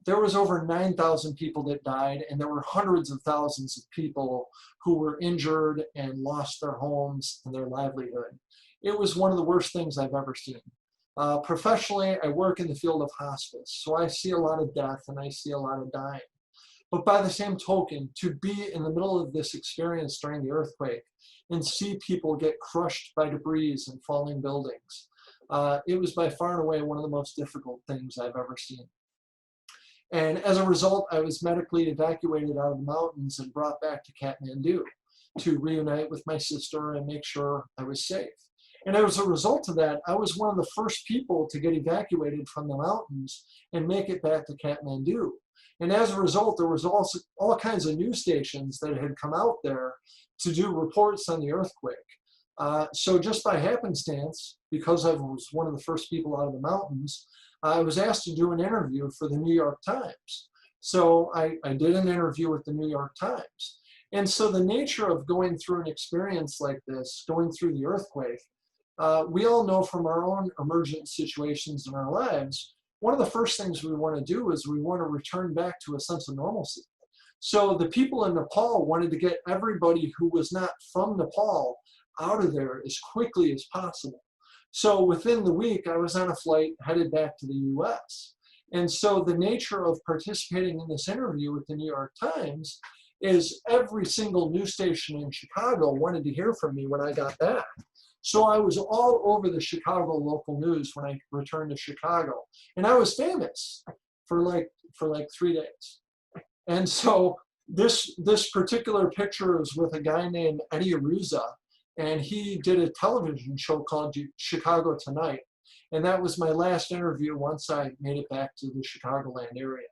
There was over 9,000 people that died, and there were hundreds of thousands of people who were injured and lost their homes and their livelihood. It was one of the worst things I've ever seen. Professionally, I work in the field of hospice, so I see a lot of death and I see a lot of dying. But by the same token, to be in the middle of this experience during the earthquake and see people get crushed by debris and falling buildings, it was by far and away one of the most difficult things I've ever seen. And as a result, I was medically evacuated out of the mountains and brought back to Kathmandu to reunite with my sister and make sure I was safe. And as a result of that, I was one of the first people to get evacuated from the mountains and make it back to Kathmandu. And as a result, there was also all kinds of news stations that had come out there to do reports on the earthquake. So just by happenstance, because I was one of the first people out of the mountains, I was asked to do an interview for the New York Times. So I did an interview with the New York Times. And so the nature of going through an experience like this, going through the earthquake, we all know from our own emergent situations in our lives, one of the first things we want to do is we want to return back to a sense of normalcy. So the people in Nepal wanted to get everybody who was not from Nepal out of there as quickly as possible. So within the week, I was on a flight headed back to the US. And so the nature of participating in this interview with the New York Times is every single news station in Chicago wanted to hear from me when I got back. So I was all over the Chicago local news when I returned to Chicago. And I was famous for like 3 days. And so this particular picture is with a guy named Eddie Aruza, and he did a television show called Chicago Tonight. And that was my last interview once I made it back to the Chicagoland area.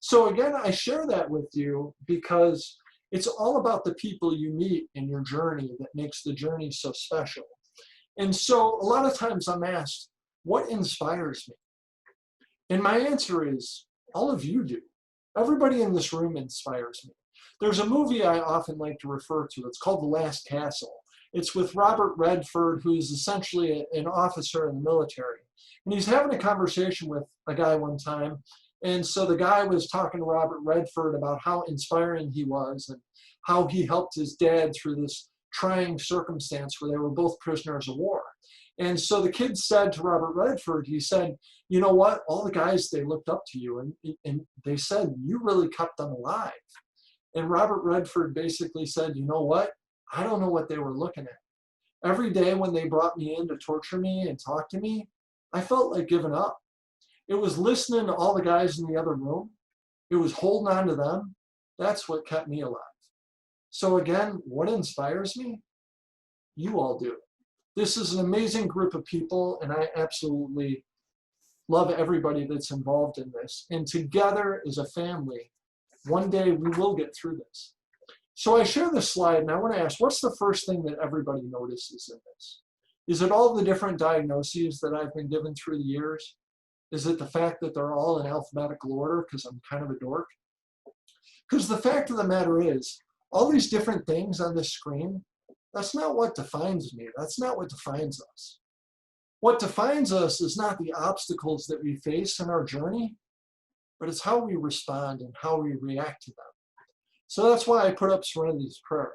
So again, I share that with you because it's all about the people you meet in your journey that makes the journey so special. And so a lot of times I'm asked, what inspires me? And my answer is, all of you do. Everybody in this room inspires me. There's a movie I often like to refer to. It's called The Last Castle. It's with Robert Redford, who's essentially an officer in the military. And he's having a conversation with a guy one time. And so the guy was talking to Robert Redford about how inspiring he was and how he helped his dad through this trying circumstance where they were both prisoners of war. And so the kid said to Robert Redford, he said, you know what, all the guys, they looked up to you and they said, you really kept them alive. And Robert Redford basically said, you know what, I don't know what they were looking at. Every day when they brought me in to torture me and talk to me, I felt like giving up. It was listening to all the guys in the other room. It was holding on to them. That's what kept me alive. So again, what inspires me? You all do. This is an amazing group of people, and I absolutely love everybody that's involved in this. And together as a family, one day we will get through this. So I share this slide, and I want to ask, what's the first thing that everybody notices in this? Is it all the different diagnoses that I've been given through the years? Is it the fact that they're all in alphabetical order because I'm kind of a dork? Because the fact of the matter is, all these different things on this screen, that's not what defines me. That's not what defines us. What defines us is not the obstacles that we face in our journey, but it's how we respond and how we react to them. So that's why I put up Serenity's prayer.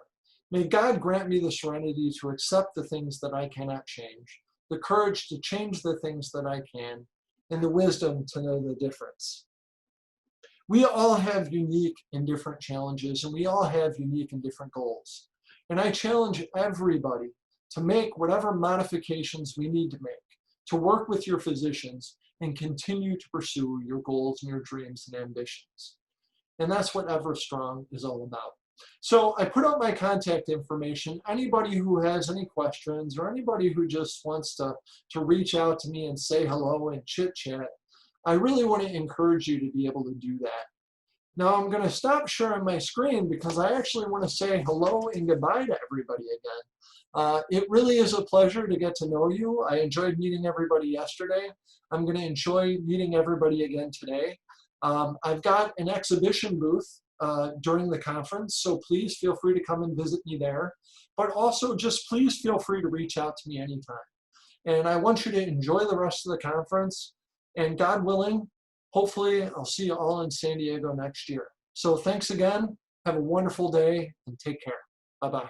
May God grant me the serenity to accept the things that I cannot change, the courage to change the things that I can, and the wisdom to know the difference. We all have unique and different challenges, and we all have unique and different goals. And I challenge everybody to make whatever modifications we need to make, to work with your physicians and continue to pursue your goals and your dreams and ambitions. And that's what EverStrong is all about. So I put out my contact information. Anybody who has any questions or anybody who just wants to reach out to me and say hello and chit chat, I really want to encourage you to be able to do that. Now I'm going to stop sharing my screen because I actually want to say hello and goodbye to everybody again. It really is a pleasure to get to know you. I enjoyed meeting everybody yesterday. I'm going to enjoy meeting everybody again today. I've got an exhibition booth during the conference, so please feel free to come and visit me there. But also just please feel free to reach out to me anytime. And I want you to enjoy the rest of the conference. And God willing, hopefully I'll see you all in San Diego next year. So thanks again. Have a wonderful day and take care. Bye-bye.